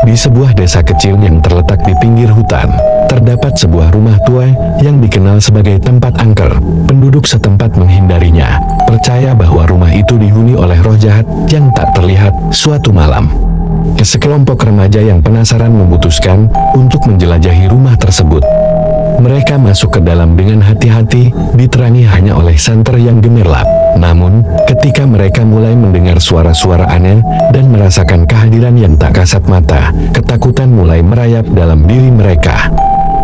Di sebuah desa kecil yang terletak di pinggir hutan, terdapat sebuah rumah tua yang dikenal sebagai tempat angker. Penduduk setempat menghindarinya, percaya bahwa rumah itu dihuni oleh roh jahat yang tak terlihat. Suatu malam, sekelompok remaja yang penasaran memutuskan untuk menjelajahi rumah tersebut. Mereka masuk ke dalam dengan hati-hati, diterangi hanya oleh santer yang gemerlap. Namun, ketika mereka mulai mendengar suara-suara aneh dan merasakan kehadiran yang tak kasat mata, ketakutan mulai merayap dalam diri mereka.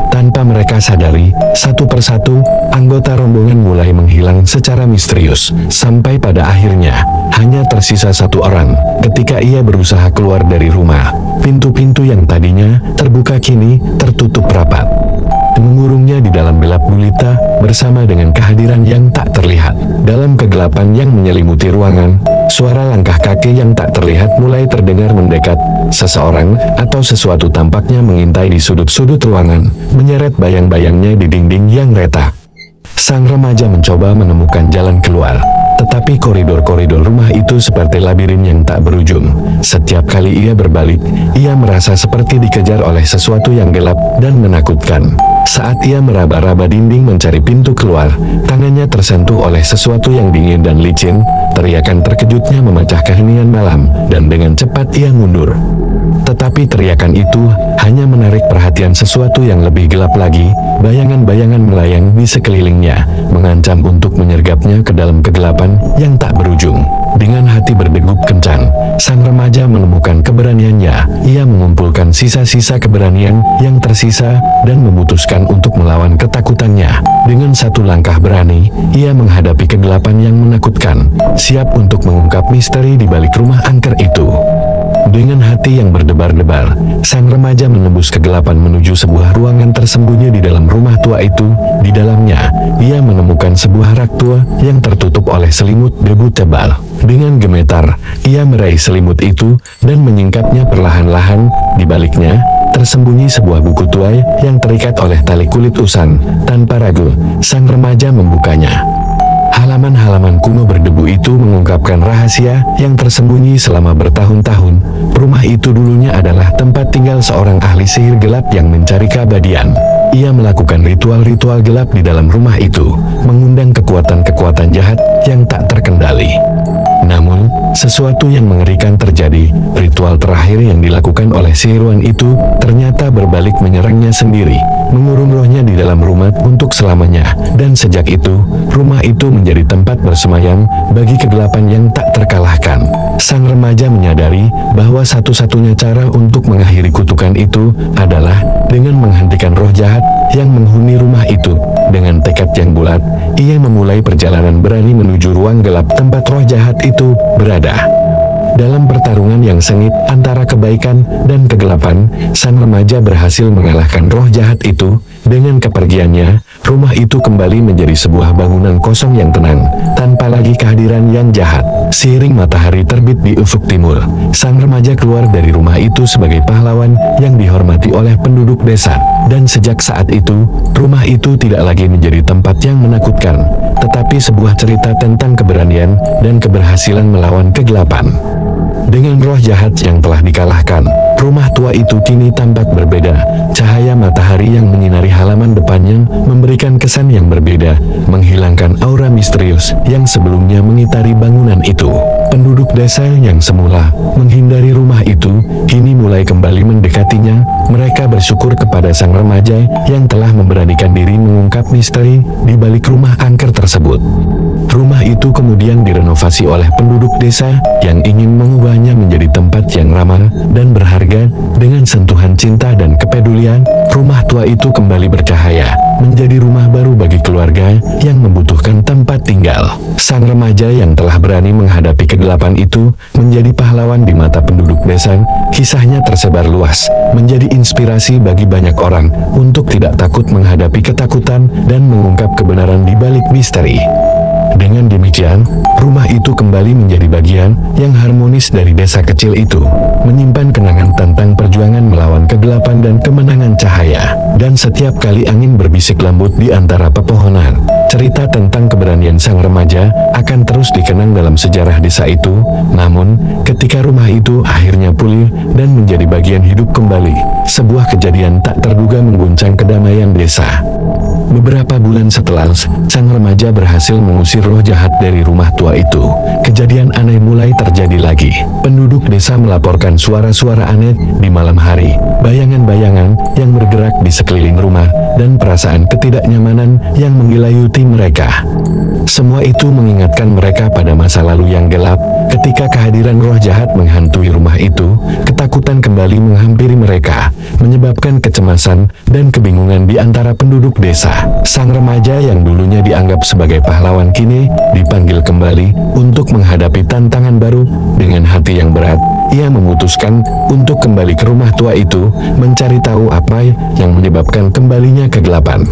Tanpa mereka sadari, satu persatu, anggota rombongan mulai menghilang secara misterius, sampai pada akhirnya, hanya tersisa satu orang. Ketika ia berusaha keluar dari rumah, pintu-pintu yang tadinya terbuka kini tertutup rapat, mengurungnya di dalam gelap gulita bersama dengan kehadiran yang tak terlihat. Dalam kegelapan yang menyelimuti ruangan, suara langkah kaki yang tak terlihat mulai terdengar mendekat. Seseorang atau sesuatu tampaknya mengintai di sudut-sudut ruangan, menyeret bayang-bayangnya di dinding yang retak. Sang remaja mencoba menemukan jalan keluar, tetapi koridor-koridor rumah itu seperti labirin yang tak berujung. Setiap kali ia berbalik, ia merasa seperti dikejar oleh sesuatu yang gelap dan menakutkan. Saat ia meraba-raba dinding mencari pintu keluar, tangannya tersentuh oleh sesuatu yang dingin dan licin. Teriakan terkejutnya memecah keheningan malam, dan dengan cepat ia mundur. Tetapi teriakan itu hanya menarik perhatian sesuatu yang lebih gelap lagi. Bayangan-bayangan melayang di sekelilingnya, mengancam untuk menyergapnya ke dalam kegelapan yang tak berujung. Dengan hati berdegup kencang, sang remaja menemukan keberaniannya. Ia mengumpulkan sisa-sisa keberanian yang tersisa dan memutuskan untuk melawan ketakutannya. Dengan satu langkah berani, ia menghadapi kegelapan yang menakutkan, siap untuk mengungkap misteri di balik rumah angker itu. Dengan hati yang berdebar-debar, sang remaja menembus kegelapan menuju sebuah ruangan tersembunyi di dalam rumah tua itu. Di dalamnya, ia menemukan sebuah rak tua yang tertutup oleh selimut debu tebal. Dengan gemetar, ia meraih selimut itu dan menyingkapnya perlahan-lahan. Di baliknya, tersembunyi sebuah buku tua yang terikat oleh tali kulit usang. Tanpa ragu, sang remaja membukanya. Halaman-halaman kuno berdebu itu mengungkapkan rahasia yang tersembunyi selama bertahun-tahun. Rumah itu dulunya adalah tempat tinggal seorang ahli sihir gelap yang mencari keabadian. Ia melakukan ritual-ritual gelap di dalam rumah itu, mengundang kekuatan-kekuatan jahat yang tak terkendali. Namun, sesuatu yang mengerikan terjadi. Ritual terakhir yang dilakukan oleh sihirwan itu ternyata berbalik menyerangnya sendiri, mengurung rohnya di dalam rumah untuk selamanya. Dan sejak itu, rumah itu menjadi tempat bersemayam bagi kegelapan yang tak terkalahkan. Sang remaja menyadari bahwa satu-satunya cara untuk mengakhiri kutukan itu adalah dengan menghentikan roh jahat yang menghuni rumah itu. Dengan tekad yang bulat, ia memulai perjalanan berani menuju ruang gelap tempat roh jahat itu berada. Dalam pertarungan yang sengit antara kebaikan dan kegelapan, sang remaja berhasil mengalahkan roh jahat itu. Dengan kepergiannya, rumah itu kembali menjadi sebuah bangunan kosong yang tenang, tanpa lagi kehadiran yang jahat. Seiring matahari terbit di ufuk timur, sang remaja keluar dari rumah itu sebagai pahlawan yang dihormati oleh penduduk desa. Dan sejak saat itu, rumah itu tidak lagi menjadi tempat yang menakutkan, tetapi sebuah cerita tentang keberanian dan keberhasilan melawan kegelapan. Dengan roh jahat yang telah dikalahkan, rumah tua itu kini tampak berbeda. Cahaya matahari yang menyinari halaman depannya memberikan kesan yang berbeda, menghilangkan aura misterius yang sebelumnya mengitari bangunan itu. Penduduk desa yang semula menghindari rumah itu, kini mulai kembali mendekatinya. Mereka bersyukur kepada sang remaja yang telah memberanikan diri mengungkap misteri di balik rumah angker tersebut. Rumah itu kemudian direnovasi oleh penduduk desa yang ingin mengubahnya menjadi tempat yang ramah dan berharga. Dengan sentuhan cinta dan kepedulian, rumah tua itu kembali bercahaya, menjadi rumah baru bagi keluarga yang membutuhkan tempat tinggal. Sang remaja yang telah berani menghadapi kegelapan itu menjadi pahlawan di mata penduduk desa. Kisahnya tersebar luas, menjadi inspirasi bagi banyak orang untuk tidak takut menghadapi ketakutan dan mengungkap kebenaran di balik misteri. Dengan demikian, rumah itu kembali menjadi bagian yang harmonis dari desa kecil itu, menyimpan kenangan tentang perjuangan melawan kegelapan dan kemenangan cahaya. Dan setiap kali angin berbisik lembut di antara pepohonan, cerita tentang keberanian sang remaja akan terus dikenang dalam sejarah desa itu. Namun, ketika rumah itu akhirnya pulih dan menjadi bagian hidup kembali, sebuah kejadian tak terduga mengguncang kedamaian desa. Beberapa bulan setelah sang remaja berhasil mengusir roh jahat dari rumah tua itu, kejadian aneh mulai terjadi lagi. Penduduk desa melaporkan suara-suara aneh di malam hari, bayangan-bayangan yang bergerak di sekeliling rumah, dan perasaan ketidaknyamanan yang menggelayuti mereka. Semua itu mengingatkan mereka pada masa lalu yang gelap. Ketika kehadiran roh jahat menghantui rumah itu, ketakutan kembali menghampiri mereka, menyebabkan kecemasan dan kebingungan di antara penduduk desa. Sang remaja yang dulunya dianggap sebagai pahlawan kini dipanggil kembali untuk menghadapi tantangan baru. Dengan hati yang berat, ia memutuskan untuk kembali ke rumah tua itu, mencari tahu apa yang menyebabkan kembalinya kegelapan.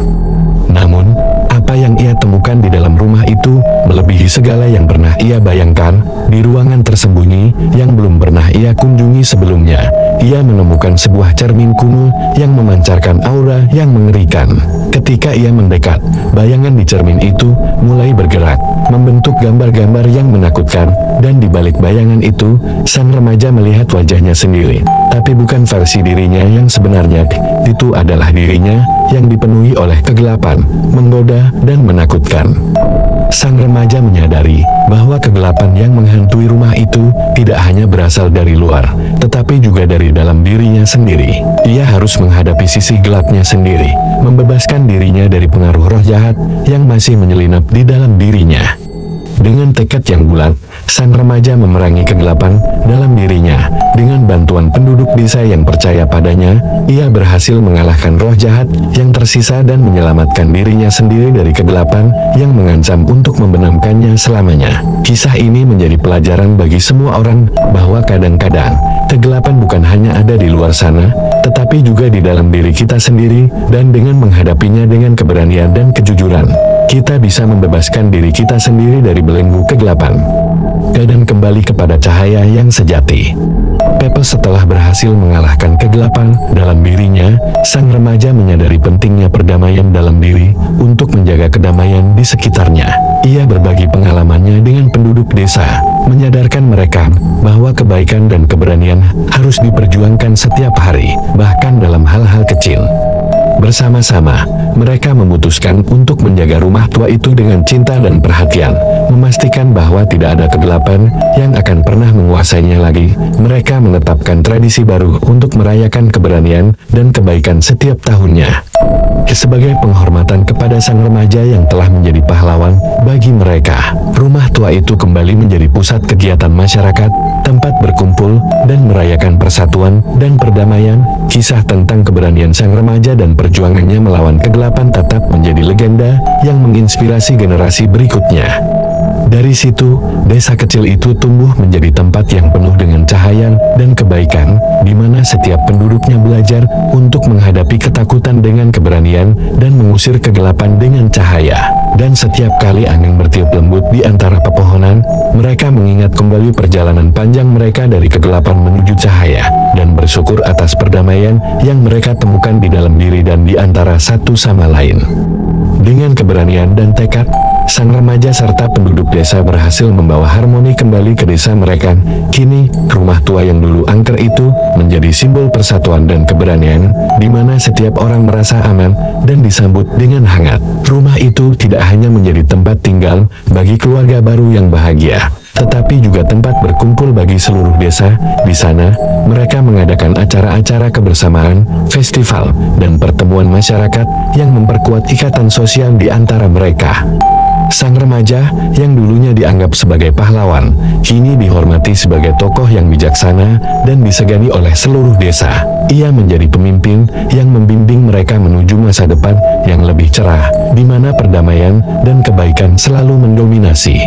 Namun, apa yang ia temukan di dalam rumah itu melebihi segala yang pernah ia bayangkan. Di ruangan tersembunyi yang belum pernah ia kunjungi sebelumnya, ia menemukan sebuah cermin kuno yang memancarkan aura yang mengerikan. Ketika ia mendekat, bayangan di cermin itu mulai bergerak, membentuk gambar-gambar yang menakutkan, dan di balik bayangan itu, sang remaja melihat wajahnya sendiri. Tapi bukan versi dirinya yang sebenarnya, itu adalah dirinya yang dipenuhi oleh kegelapan, menggoda, dan menakutkan. Sang remaja menyadari bahwa kegelapan yang menghantui rumah itu tidak hanya berasal dari luar, tetapi juga dari dalam dirinya sendiri. Ia harus menghadapi sisi gelapnya sendiri, membebaskan dirinya dari pengaruh roh jahat yang masih menyelinap di dalam dirinya. Dengan tekad yang bulat, sang remaja memerangi kegelapan dalam dirinya. Dengan bantuan penduduk desa yang percaya padanya, ia berhasil mengalahkan roh jahat yang tersisa dan menyelamatkan dirinya sendiri dari kegelapan yang mengancam untuk membenamkannya selamanya. Kisah ini menjadi pelajaran bagi semua orang bahwa kadang-kadang kegelapan bukan hanya ada di luar sana, tetapi juga di dalam diri kita sendiri, dan dengan menghadapinya dengan keberanian dan kejujuran, kita bisa membebaskan diri kita sendiri dari belenggu kegelapan dan kembali kepada cahaya yang sejati. Pepes setelah berhasil mengalahkan kegelapan dalam dirinya, sang remaja menyadari pentingnya perdamaian dalam diri untuk menjaga kedamaian di sekitarnya. Ia berbagi pengalamannya dengan penduduk desa, menyadarkan mereka bahwa kebaikan dan keberanian harus diperjuangkan setiap hari, bahkan dalam hal-hal kecil. Bersama-sama, mereka memutuskan untuk menjaga rumah tua itu dengan cinta dan perhatian, memastikan bahwa tidak ada kegelapan yang akan pernah menguasainya lagi. Mereka menetapkan tradisi baru untuk merayakan keberanian dan kebaikan setiap tahunnya. Sebagai penghormatan kepada sang remaja yang telah menjadi pahlawan bagi mereka, rumah tua itu kembali menjadi pusat kegiatan masyarakat, tempat berkumpul dan merayakan persatuan dan perdamaian. Kisah tentang keberanian sang remaja dan perjuangannya melawan kegelapan tetap menjadi legenda yang menginspirasi generasi berikutnya. Dari situ, desa kecil itu tumbuh menjadi tempat yang penuh dengan cahaya dan kebaikan, di mana setiap penduduknya belajar untuk menghadapi ketakutan dengan keberanian dan mengusir kegelapan dengan cahaya. Dan setiap kali angin bertiup lembut di antara pepohonan, mereka mengingat kembali perjalanan panjang mereka dari kegelapan menuju cahaya, dan bersyukur atas perdamaian yang mereka temukan di dalam diri dan di antara satu sama lain. Dengan keberanian dan tekad, sang remaja serta penduduk desa berhasil membawa harmoni kembali ke desa mereka. Kini, rumah tua yang dulu angker itu menjadi simbol persatuan dan keberanian, di mana setiap orang merasa aman dan disambut dengan hangat. Rumah itu tidak hanya menjadi tempat tinggal bagi keluarga baru yang bahagia, tetapi juga tempat berkumpul bagi seluruh desa. Di sana, mereka mengadakan acara-acara kebersamaan, festival, dan pertemuan masyarakat yang memperkuat ikatan sosial di antara mereka. Sang remaja, yang dulunya dianggap sebagai pahlawan, kini dihormati sebagai tokoh yang bijaksana dan disegani oleh seluruh desa. Ia menjadi pemimpin yang membimbing mereka menuju masa depan yang lebih cerah, di mana perdamaian dan kebaikan selalu mendominasi.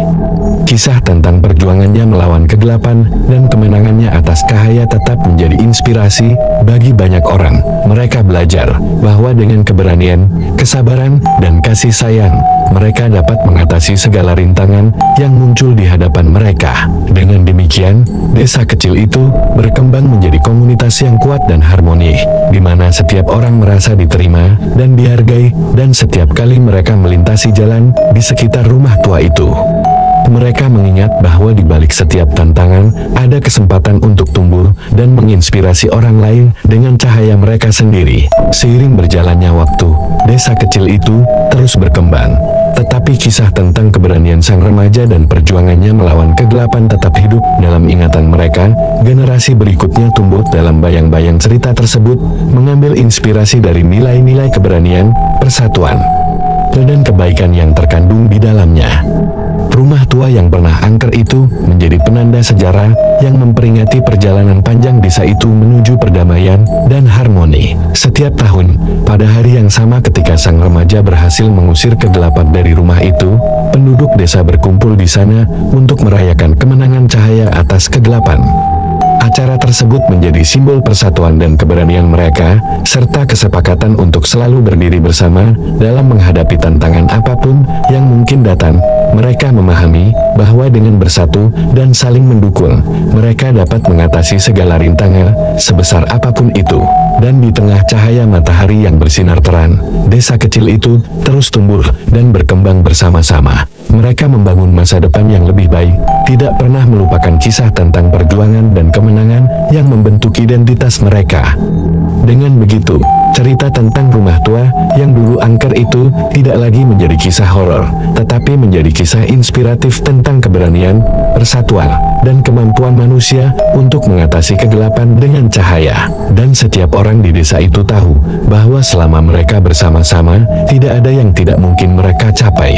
Kisah tentang perjuangannya melawan kegelapan dan kemenangannya atas cahaya tetap menjadi inspirasi bagi banyak orang. Mereka belajar bahwa dengan keberanian, kesabaran, dan kasih sayang, mereka dapat mengatasi segala rintangan yang muncul di hadapan mereka. Dengan demikian, desa kecil itu berkembang menjadi komunitas yang kuat dan harmoni, di mana setiap orang merasa diterima dan dihargai, dan setiap kali mereka melintasi jalan di sekitar rumah tua itu, mereka mengingat bahwa di balik setiap tantangan, ada kesempatan untuk tumbuh dan menginspirasi orang lain dengan cahaya mereka sendiri. Seiring berjalannya waktu, desa kecil itu terus berkembang. Tetapi kisah tentang keberanian sang remaja dan perjuangannya melawan kegelapan tetap hidup dalam ingatan mereka. Generasi berikutnya tumbuh dalam bayang-bayang cerita tersebut, mengambil inspirasi dari nilai-nilai keberanian, persatuan, dan kebaikan yang terkandung di dalamnya. Rumah tua yang pernah angker itu menjadi penanda sejarah yang memperingati perjalanan panjang desa itu menuju perdamaian dan harmoni. Setiap tahun, pada hari yang sama ketika sang remaja berhasil mengusir kegelapan dari rumah itu, penduduk desa berkumpul di sana untuk merayakan kemenangan cahaya atas kegelapan. Acara tersebut menjadi simbol persatuan dan keberanian mereka, serta kesepakatan untuk selalu berdiri bersama dalam menghadapi tantangan apapun yang mungkin datang. Mereka memahami bahwa dengan bersatu dan saling mendukung, mereka dapat mengatasi segala rintangan, sebesar apapun itu. Dan di tengah cahaya matahari yang bersinar terang, desa kecil itu terus tumbuh dan berkembang bersama-sama. Mereka membangun masa depan yang lebih baik, tidak pernah melupakan kisah tentang perjuangan dan kemenangan yang membentuk identitas mereka. Dengan begitu, cerita tentang rumah tua yang dulu angker itu tidak lagi menjadi kisah horor, tetapi menjadi kisah inspiratif tentang keberanian, persatuan, dan kemampuan manusia untuk mengatasi kegelapan dengan cahaya. Dan setiap orang di desa itu tahu bahwa selama mereka bersama-sama, tidak ada yang tidak mungkin mereka capai.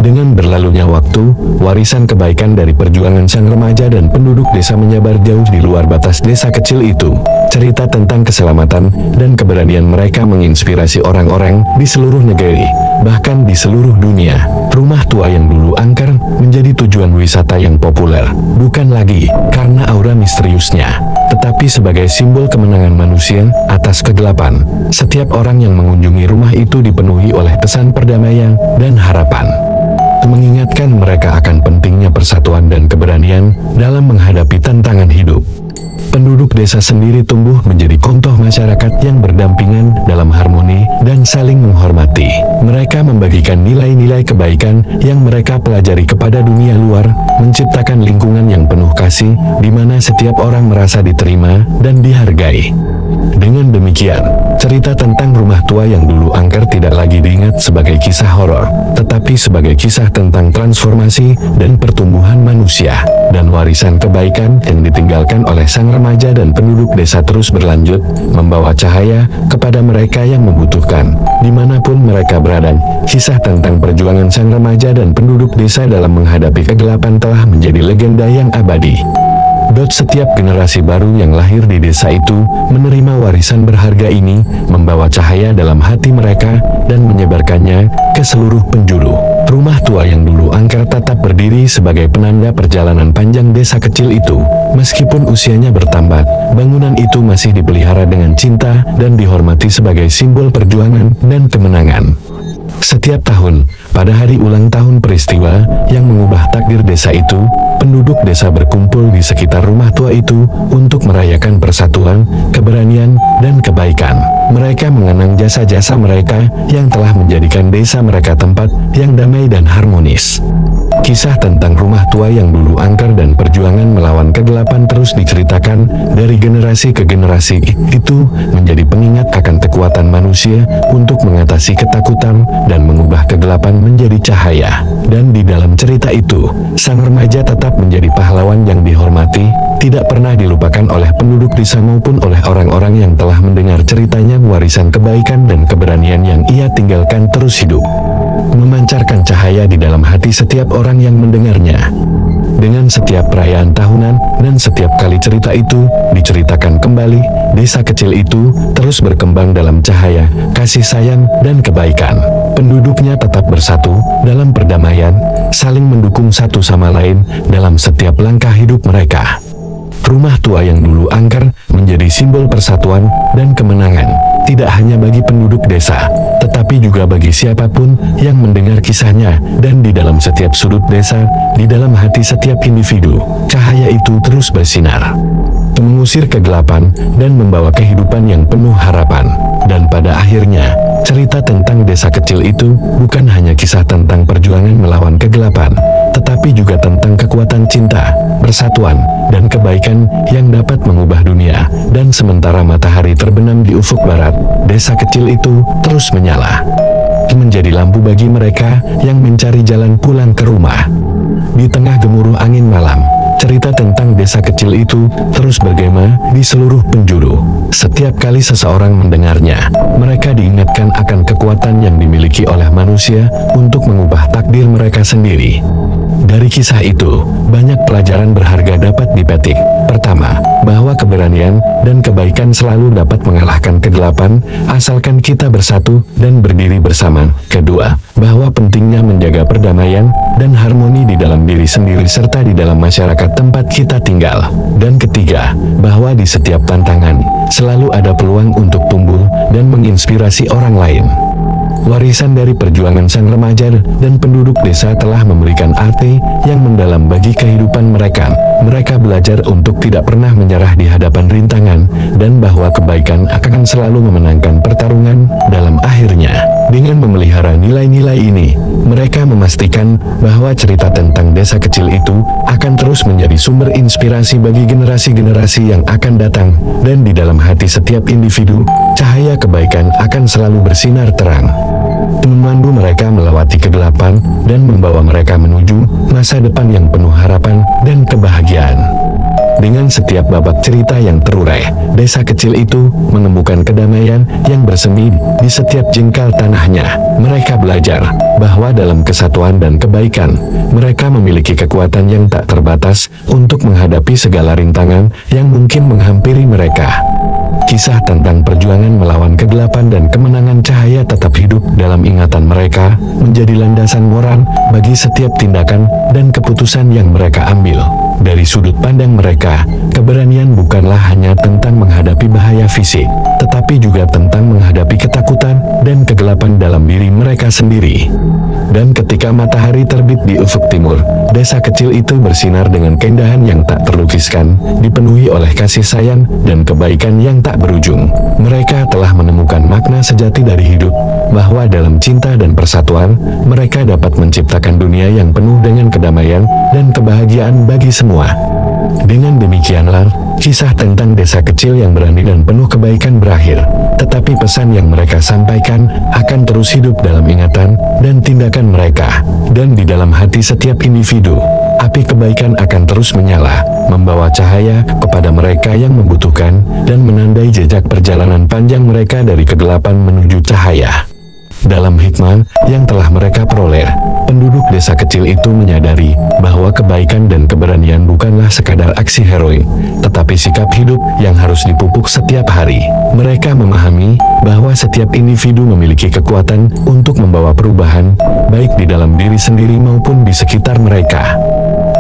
Dengan berlalunya waktu, warisan kebaikan dari perjuangan sang remaja dan penduduk desa menyebar jauh di luar batas desa kecil itu. Cerita tentang keselamatan dan keberanian mereka menginspirasi orang-orang di seluruh negeri, bahkan di seluruh dunia. Rumah tua yang dulu angker menjadi tujuan wisata yang populer, bukan lagi karena aura misteriusnya, tetapi sebagai simbol kemenangan manusia atas kegelapan. Setiap orang yang mengunjungi rumah itu dipenuhi oleh pesan perdamaian dan harapan, mengingatkan mereka akan pentingnya persatuan dan keberanian dalam menghadapi tantangan hidup. Penduduk desa sendiri tumbuh menjadi contoh masyarakat yang berdampingan dalam harmoni dan saling menghormati. Mereka membagikan nilai-nilai kebaikan yang mereka pelajari kepada dunia luar, menciptakan lingkungan yang penuh kasih, di mana setiap orang merasa diterima dan dihargai. Dengan demikian, cerita tentang rumah tua yang dulu angker tidak lagi diingat sebagai kisah horor, tetapi sebagai kisah tentang transformasi dan pertumbuhan manusia. Dan warisan kebaikan yang ditinggalkan oleh sang remaja dan penduduk desa terus berlanjut, membawa cahaya kepada mereka yang membutuhkan, dimanapun mereka berada. Kisah tentang perjuangan sang remaja dan penduduk desa dalam menghadapi kegelapan telah menjadi legenda yang abadi. Setiap generasi baru yang lahir di desa itu menerima warisan berharga ini, membawa cahaya dalam hati mereka dan menyebarkannya ke seluruh penjuru. Rumah tua yang dulu angker tetap berdiri sebagai penanda perjalanan panjang desa kecil itu. Meskipun usianya bertambah, bangunan itu masih dipelihara dengan cinta dan dihormati sebagai simbol perjuangan dan kemenangan. Setiap tahun, pada hari ulang tahun peristiwa yang mengubah takdir desa itu, penduduk desa berkumpul di sekitar rumah tua itu untuk merayakan persatuan, keberanian, dan kebaikan. Mereka mengenang jasa-jasa mereka yang telah menjadikan desa mereka tempat yang damai dan harmonis. Kisah tentang rumah tua yang dulu angker dan perjuangan melawan kegelapan terus diceritakan dari generasi ke generasi. Itu menjadi pengingat akan kekuatan manusia untuk mengatasi ketakutan dan mengubah kegelapan menjadi cahaya. Dan di dalam cerita itu, sang remaja tetap menjadi pahlawan yang dihormati, tidak pernah dilupakan oleh penduduk desa maupun oleh orang-orang yang telah mendengar ceritanya. Warisan kebaikan dan keberanian yang ia tinggalkan terus hidup, memancarkan cahaya di dalam hati setiap orang yang mendengarnya. Dengan setiap perayaan tahunan dan setiap kali cerita itu diceritakan kembali, desa kecil itu terus berkembang dalam cahaya, kasih sayang, dan kebaikan. Penduduknya tetap bersatu dalam perdamaian, saling mendukung satu sama lain dalam setiap langkah hidup mereka. Rumah tua yang dulu angker menjadi simbol persatuan dan kemenangan, tidak hanya bagi penduduk desa, tetapi juga bagi siapapun yang mendengar kisahnya. Dan di dalam setiap sudut desa, di dalam hati setiap individu, cahaya itu terus bersinar, mengusir kegelapan dan membawa kehidupan yang penuh harapan. Dan pada akhirnya, cerita tentang desa kecil itu bukan hanya kisah tentang perjuangan melawan kegelapan, tetapi juga tentang kekuatan cinta, persatuan, dan kebaikan yang dapat mengubah dunia. Dan sementara matahari terbenam di ufuk barat, desa kecil itu terus menyala, menjadi lampu bagi mereka yang mencari jalan pulang ke rumah. Di tengah gemuruh angin malam, cerita tentang desa kecil itu terus bergema di seluruh penjuru. Setiap kali seseorang mendengarnya, mereka diingatkan akan kekuatan yang dimiliki oleh manusia untuk mengubah takdir mereka sendiri. Dari kisah itu, banyak pelajaran berharga dapat dipetik. Pertama, bahwa keberanian dan kebaikan selalu dapat mengalahkan kegelapan, asalkan kita bersatu dan berdiri bersama. Kedua, bahwa pentingnya menjaga perdamaian dan harmoni di dalam diri sendiri serta di dalam masyarakat tempat kita tinggal. Dan ketiga, bahwa di setiap tantangan, selalu ada peluang untuk tumbuh dan menginspirasi orang lain. Warisan dari perjuangan sang remaja dan penduduk desa telah memberikan arti yang mendalam bagi kehidupan mereka. Mereka belajar untuk tidak pernah menyerah di hadapan rintangan, dan bahwa kebaikan akan selalu memenangkan pertarungan. Dalam akhirnya, dengan memelihara nilai-nilai ini, mereka memastikan bahwa cerita tentang desa kecil itu akan terus menjadi sumber inspirasi bagi generasi-generasi yang akan datang. Dan di dalam hati setiap individu, cahaya kebaikan akan selalu bersinar terang, memandu mereka melewati kegelapan dan membawa mereka menuju masa depan yang penuh harapan dan kebahagiaan. Dengan setiap babak cerita yang terurai, desa kecil itu menemukan kedamaian yang bersemi di setiap jengkal tanahnya. Mereka belajar bahwa dalam kesatuan dan kebaikan, mereka memiliki kekuatan yang tak terbatas untuk menghadapi segala rintangan yang mungkin menghampiri mereka. Kisah tentang perjuangan melawan kegelapan dan kemenangan cahaya tetap hidup dalam ingatan mereka, menjadi landasan moral bagi setiap tindakan dan keputusan yang mereka ambil. Dari sudut pandang mereka, keberanian bukanlah hanya tentang menghadapi bahaya fisik, tetapi juga tentang menghadapi ketakutan dan kegelapan dalam diri mereka sendiri. Dan ketika matahari terbit di ufuk timur, desa kecil itu bersinar dengan keindahan yang tak terlukiskan, dipenuhi oleh kasih sayang dan kebaikan yang tak berujung. Mereka telah menemukan makna sejati dari hidup, bahwa dalam cinta dan persatuan, mereka dapat menciptakan dunia yang penuh dengan kedamaian dan kebahagiaan bagi semua. Dengan demikianlah, kisah tentang desa kecil yang berani dan penuh kebaikan berakhir. Tetapi pesan yang mereka sampaikan akan terus hidup dalam ingatan dan tindakan mereka. Dan di dalam hati setiap individu, api kebaikan akan terus menyala, membawa cahaya kepada mereka yang membutuhkan, dan menandai jejak perjalanan panjang mereka dari kegelapan menuju cahaya. Dalam hikmah yang telah mereka peroleh, penduduk desa kecil itu menyadari bahwa kebaikan dan keberanian bukanlah sekadar aksi heroik, tetapi sikap hidup yang harus dipupuk setiap hari. Mereka memahami bahwa setiap individu memiliki kekuatan untuk membawa perubahan, baik di dalam diri sendiri maupun di sekitar mereka.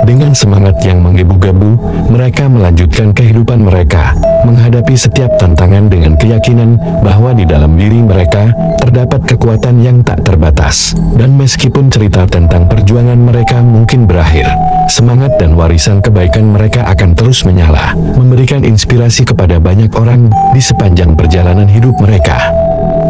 Dengan semangat yang menggebu-gebu, mereka melanjutkan kehidupan mereka, menghadapi setiap tantangan dengan keyakinan bahwa di dalam diri mereka terdapat kekuatan yang tak terbatas. Dan meskipun cerita tentang perjuangan mereka mungkin berakhir, semangat dan warisan kebaikan mereka akan terus menyala, memberikan inspirasi kepada banyak orang di sepanjang perjalanan hidup mereka.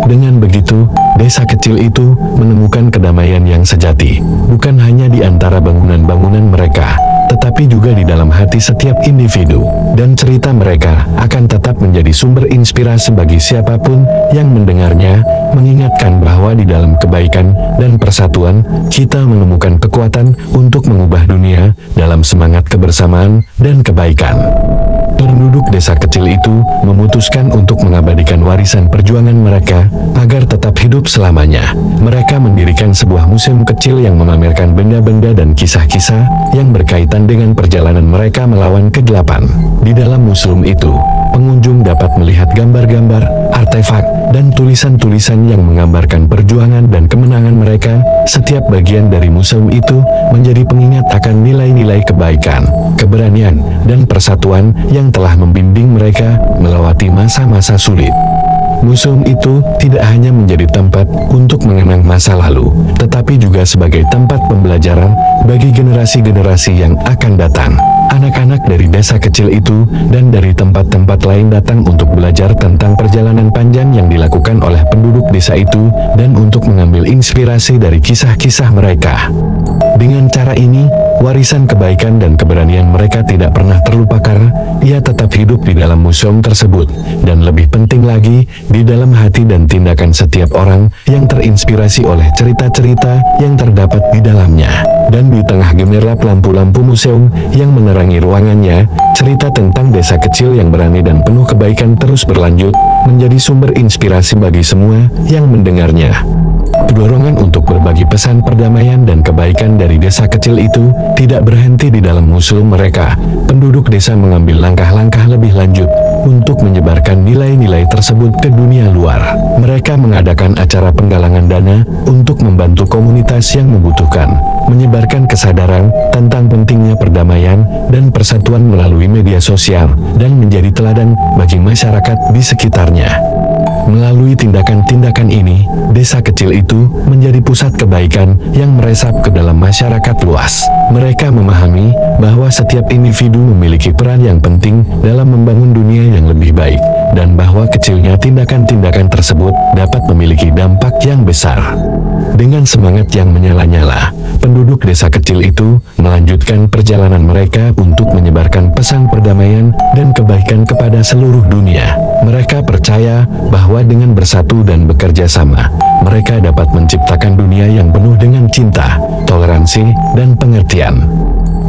Dengan begitu, desa kecil itu menemukan kedamaian yang sejati, bukan hanya di antara bangunan-bangunan mereka, tetapi juga di dalam hati setiap individu. Dan cerita mereka akan tetap menjadi sumber inspirasi bagi siapapun yang mendengarnya, mengingatkan bahwa di dalam kebaikan dan persatuan, kita menemukan kekuatan untuk mengubah dunia dalam semangat kebersamaan dan kebaikan. Penduduk desa kecil itu memutuskan untuk mengabadikan warisan perjuangan mereka agar tetap hidup selamanya. Mereka mendirikan sebuah museum kecil yang memamerkan benda-benda dan kisah-kisah yang berkaitan dengan perjalanan mereka melawan kegelapan. Di dalam museum itu, pengunjung dapat melihat gambar-gambar, artefak, dan tulisan-tulisan yang menggambarkan perjuangan dan kemenangan mereka. Setiap bagian dari museum itu menjadi pengingat akan nilai-nilai kebaikan, keberanian, dan persatuan yang telah membimbing mereka melewati masa-masa sulit. Museum itu tidak hanya menjadi tempat untuk mengenang masa lalu, tetapi juga sebagai tempat pembelajaran bagi generasi-generasi yang akan datang. Anak-anak dari desa kecil itu dan dari tempat-tempat lain datang untuk belajar tentang perjalanan panjang yang dilakukan oleh penduduk desa itu dan untuk mengambil inspirasi dari kisah-kisah mereka. Dengan cara ini, warisan kebaikan dan keberanian mereka tidak pernah terlupakan. Ia tetap hidup di dalam museum tersebut, dan lebih penting lagi, di dalam hati dan tindakan setiap orang yang terinspirasi oleh cerita-cerita yang terdapat di dalamnya. Dan di tengah gemerlap lampu-lampu museum yang menerangi ruangannya, cerita tentang desa kecil yang berani dan penuh kebaikan terus berlanjut, menjadi sumber inspirasi bagi semua yang mendengarnya. Dorongan untuk berbagi pesan perdamaian dan kebaikan dari desa kecil itu tidak berhenti di dalam museum mereka. Penduduk desa mengambil langkah-langkah lebih lanjut untuk menyebarkan nilai-nilai tersebut ke dunia luar. Mereka mengadakan acara penggalangan dana untuk membantu komunitas yang membutuhkan, menyebarkan kesadaran tentang pentingnya perdamaian dan persatuan melalui media sosial, dan menjadi teladan bagi masyarakat di sekitarnya. Melalui tindakan-tindakan ini, desa kecil itu menjadi pusat kebaikan yang meresap ke dalam masyarakat luas. Mereka memahami bahwa setiap individu memiliki peran yang penting dalam membangun dunia yang lebih baik, dan bahwa kecilnya tindakan-tindakan tersebut dapat memiliki dampak yang besar. Dengan semangat yang menyala-nyala, penduduk desa kecil itu melanjutkan perjalanan mereka untuk menyebarkan pesan perdamaian dan kebaikan kepada seluruh dunia. Mereka percaya bahwa dengan bersatu dan bekerja sama, mereka dapat menciptakan dunia yang penuh dengan cinta, toleransi, dan pengertian.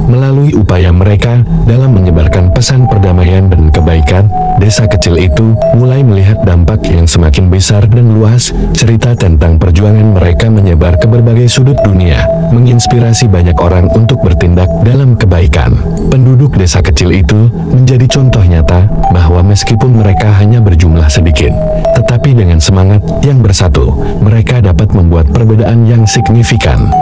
Melalui upaya mereka dalam menyebarkan pesan perdamaian dan kebaikan, desa kecil itu mulai melihat dampak yang semakin besar dan luas. Cerita tentang perjuangan mereka menyebar ke berbagai sudut dunia, menginspirasi banyak orang untuk bertindak dalam kebaikan. Penduduk desa kecil itu menjadi contoh nyata bahwa meskipun mereka hanya berjumlah sedikit, tetapi dengan semangat yang bersatu, mereka dapat membuat perbedaan yang signifikan.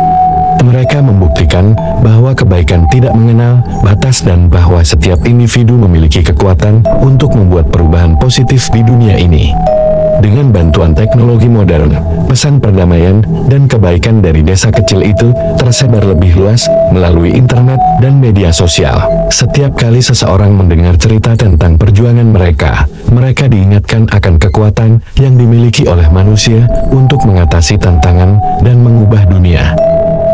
Mereka membuktikan bahwa kebaikan tidak mengenal batas dan bahwa setiap individu memiliki kekuatan untuk membuat perubahan positif di dunia ini. Dengan bantuan teknologi modern, pesan perdamaian dan kebaikan dari desa kecil itu tersebar lebih luas melalui internet dan media sosial. Setiap kali seseorang mendengar cerita tentang perjuangan mereka, mereka diingatkan akan kekuatan yang dimiliki oleh manusia untuk mengatasi tantangan dan mengubah dunia.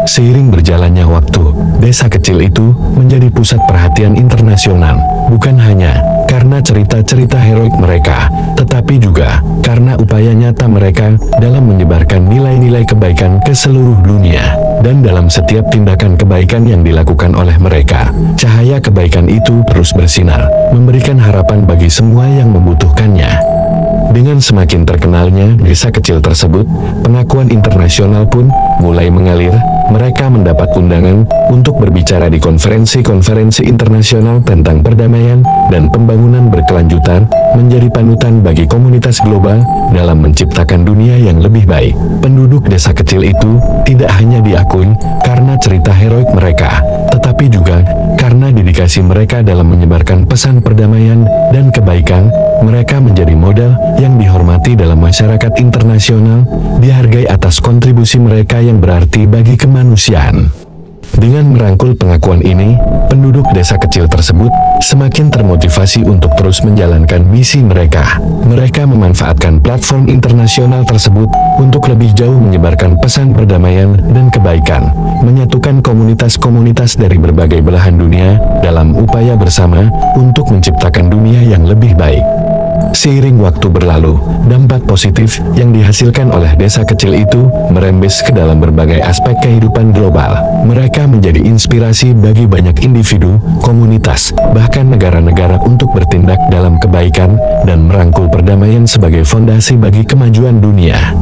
Seiring berjalannya waktu, desa kecil itu menjadi pusat perhatian internasional, bukan hanya karena cerita-cerita heroik mereka, tetapi juga karena upaya nyata mereka dalam menyebarkan nilai-nilai kebaikan ke seluruh dunia. Dan dalam setiap tindakan kebaikan yang dilakukan oleh mereka, cahaya kebaikan itu terus bersinar, memberikan harapan bagi semua yang membutuhkannya. Dengan semakin terkenalnya desa kecil tersebut, pengakuan internasional pun mulai mengalir. Mereka mendapat undangan untuk berbicara di konferensi-konferensi internasional tentang perdamaian dan pembangunan berkelanjutan, menjadi panutan bagi komunitas global dalam menciptakan dunia yang lebih baik. Penduduk desa kecil itu tidak hanya diakui karena cerita heroik mereka, tetapi juga karena dedikasi mereka dalam menyebarkan pesan perdamaian dan kebaikan. Mereka menjadi model yang dihormati dalam masyarakat internasional, dihargai atas kontribusi mereka yang berarti bagi kemanusiaan. Dengan merangkul pengakuan ini, penduduk desa kecil tersebut semakin termotivasi untuk terus menjalankan misi mereka. Mereka memanfaatkan platform internasional tersebut untuk lebih jauh menyebarkan pesan perdamaian dan kebaikan, menyatukan komunitas-komunitas dari berbagai belahan dunia dalam upaya bersama untuk menciptakan dunia yang lebih baik. Seiring waktu berlalu, dampak positif yang dihasilkan oleh desa kecil itu merembes ke dalam berbagai aspek kehidupan global. Mereka menjadi inspirasi bagi banyak individu, komunitas, bahkan negara-negara untuk bertindak dalam kebaikan dan merangkul perdamaian sebagai fondasi bagi kemajuan dunia.